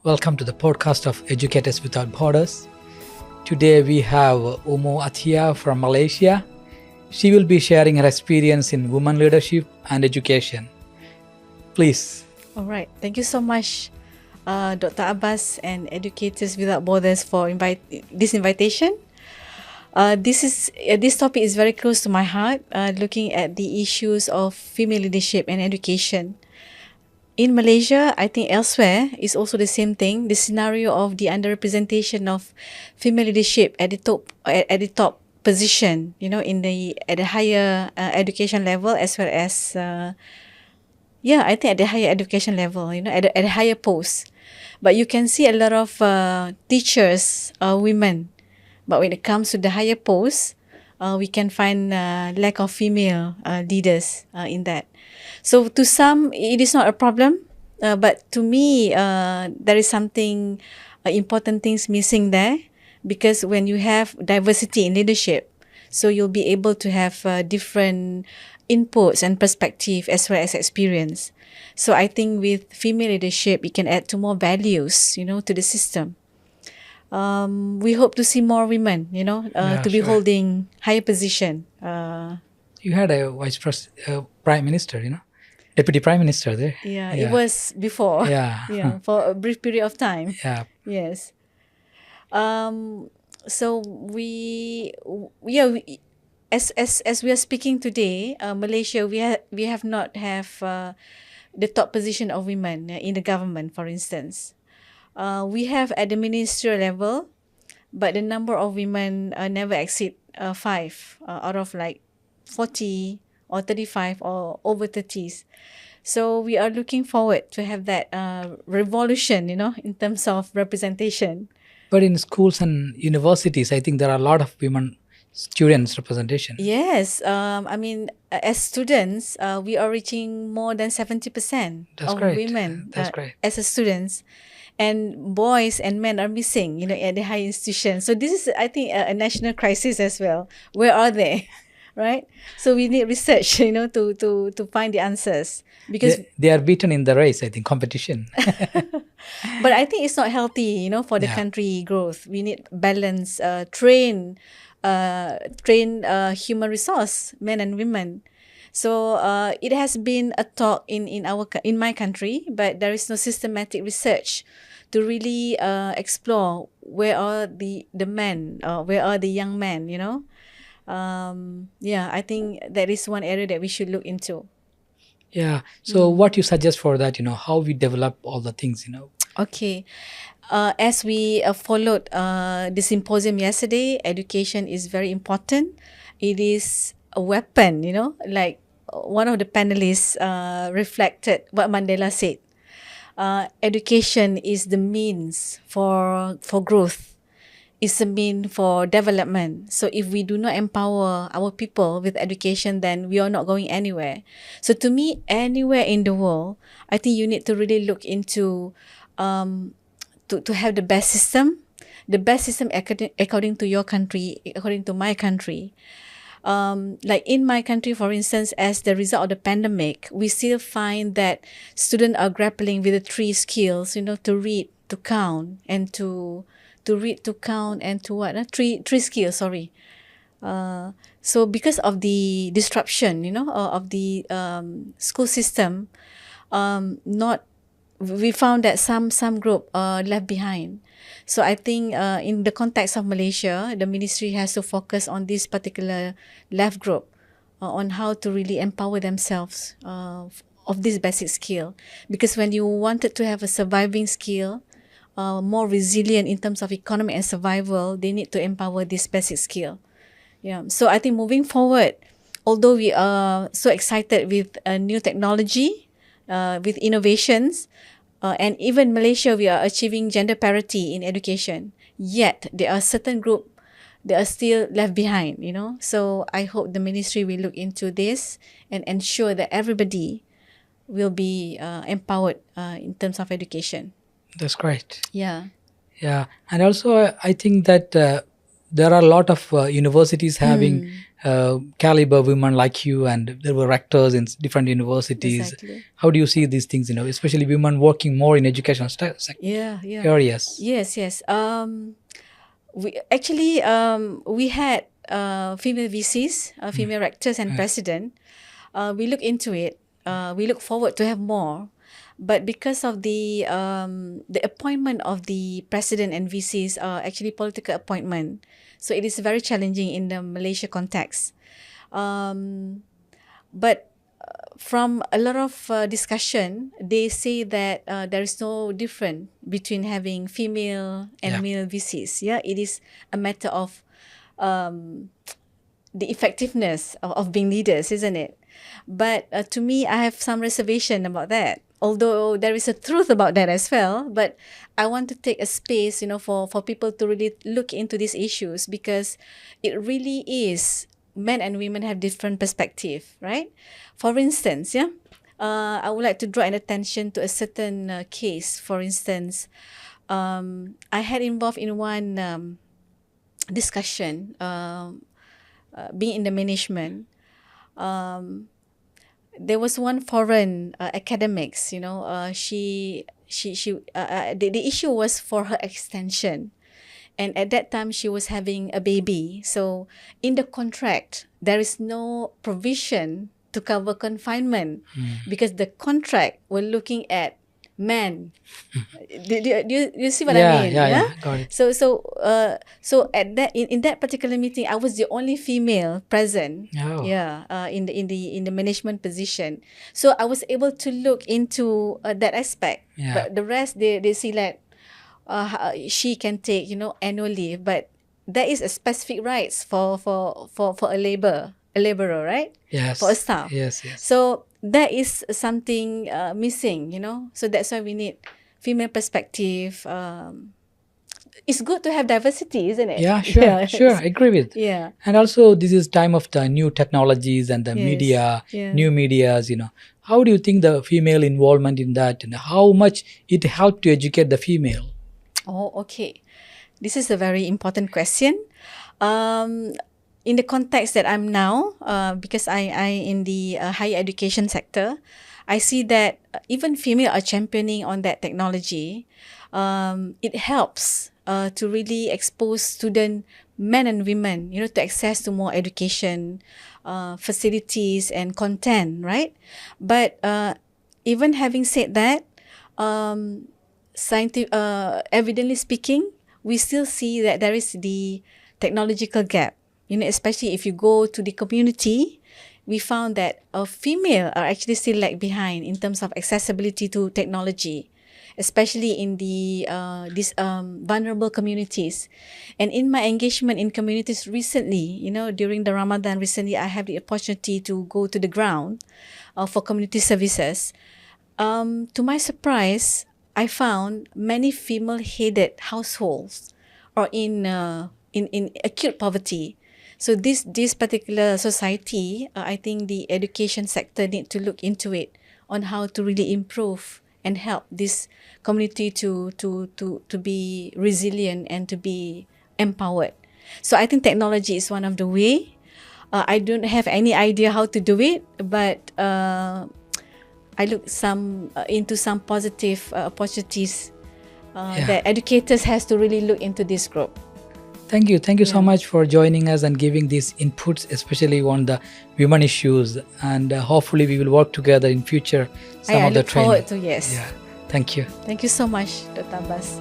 Welcome to the podcast of Educators Without Borders. Today we have Ummu Atiyah from Malaysia. She will be sharing her experience in women leadership and education. Please. All right. Thank you so much, Dr. Abbas and Educators Without Borders for this invitation. This topic is very close to my heart, looking at the issues of female leadership and education. In Malaysia, I think elsewhere is also the same thing. The scenario of the underrepresentation of female leadership at the top position, at the higher education level, as well as I think at the higher education level, at a higher post. But you can see a lot of teachers are women. But when it comes to the higher posts, we can find lack of female leaders in that. So to some, it is not a problem. But to me, there is something important things missing there. Because when you have diversity in leadership, so you'll be able to have different inputs and perspective as well as experience. So I think with female leadership, it can add to more values, to the system. We hope to see more women, to be holding higher position. You had a prime minister, deputy prime minister there. Yeah, it was before. Yeah. For a brief period of time. Yeah. Yes. So as we are speaking today, Malaysia, we have not have the top position of women in the government, for instance. We have at the ministerial level, but the number of women never exceed 5 out of like 40 or 35 or over 30s. So we are looking forward to have that revolution, in terms of representation. But in schools and universities, I think there are a lot of women students representation. Yes. As students, we are reaching more than 70% That's of great. women That's great. as a students. And boys and men are missing, at the higher institutions. So this is, I think, a national crisis as well. Where are they? Right? So we need research, to find the answers. Because they are beaten in the race, I think, competition. But I think it's not healthy, for the country growth. We need balance, train human resource, men and women. So it has been a talk in my country, but there is no systematic research to really explore where are the men, where are the young men, I think that is one area that we should look into. Yeah. So what you suggest for that, how we develop all the things, Okay. As we followed the symposium yesterday, education is very important. It is a weapon, like one of the panelists reflected what Mandela said. Education is the means for growth. It's a mean for development. So if we do not empower our people with education, then we are not going anywhere. So to me, anywhere in the world, I think you need to really look into to have the best system according to your country, according to my country. Like in my country, for instance, as the result of the pandemic, we still find that students are grappling with the 3 skills, to read, to count, and to read, to count, and to what? Three skills, sorry. So because of the disruption, of the school system, we found that some group are left behind. So I think in the context of Malaysia, the ministry has to focus on this particular left group on how to really empower themselves of this basic skill. Because when you wanted to have a surviving skill, more resilient in terms of economy and survival, they need to empower this basic skill. Yeah. So I think moving forward, although we are so excited with new technology, with innovations, and even Malaysia, we are achieving gender parity in education. Yet there are certain group that are still left behind. So I hope the ministry will look into this and ensure that everybody will be empowered in terms of education. That's great. Yeah. Yeah. And also, I think that there are a lot of universities having caliber women like you, and there were rectors in different universities. Exactly. How do you see these things, especially women working more in educational Yeah. areas? Yes. We had female VCs, female rectors and president. We look into it. We look forward to have more, but because of the appointment of the president and VCs are actually political appointment, so it is very challenging in the Malaysia context. But from a lot of discussion, they say that there is no difference between having female and male VCs. Yeah, it is a matter of the effectiveness of being leaders, isn't it? But to me, I have some reservation about that. Although there is a truth about that as well, but I want to take a space, for people to really look into these issues, because it really is men and women have different perspective, right? For instance, I would like to draw an attention to a certain case. For instance, I had involved in one discussion, being in the management. There was one foreign academics, the issue was for her extension. And at that time, she was having a baby. So in the contract, there is no provision to cover confinement because the contract were looking at men. Do you see what I mean? Yeah, got it. So at that in that particular meeting, I was the only female present. Oh. In the management position. So I was able to look into that aspect. Yeah. But the rest, they see like she can take annual leave, but there is a specific rights for a laborer, right? Yes. For a staff. Yes. So that is something missing, So that's why we need female perspective. It's good to have diversity, isn't it? Yeah, sure. I agree with. Yeah. And also, this is time of the new technologies and the media, new medias. How do you think the female involvement in that, and how much it helped to educate the female? Oh, okay. This is a very important question. In the context that I'm now, because I in the higher education sector, I see that even female are championing on that technology. It helps to really expose student men and women, to access to more education, facilities and content, right? But even having said that, evidently speaking, we still see that there is the technological gap. Especially if you go to the community, we found that female are actually still lag behind in terms of accessibility to technology, especially in the these vulnerable communities. And in my engagement in communities recently, during the Ramadan recently, I have the opportunity to go to the ground for community services. To my surprise, I found many female-headed households are in acute poverty. So this particular society, I think the education sector need to look into it on how to really improve and help this community to be resilient and to be empowered. So I think technology is one of the way. I don't have any idea how to do it, but I look into some positive opportunities that educators has to really look into this group. Thank you so much for joining us and giving these inputs, especially on the women issues. And hopefully we will work together in future. I look forward to, yes. Yeah. Thank you. Thank you so much, Dr. Abbas.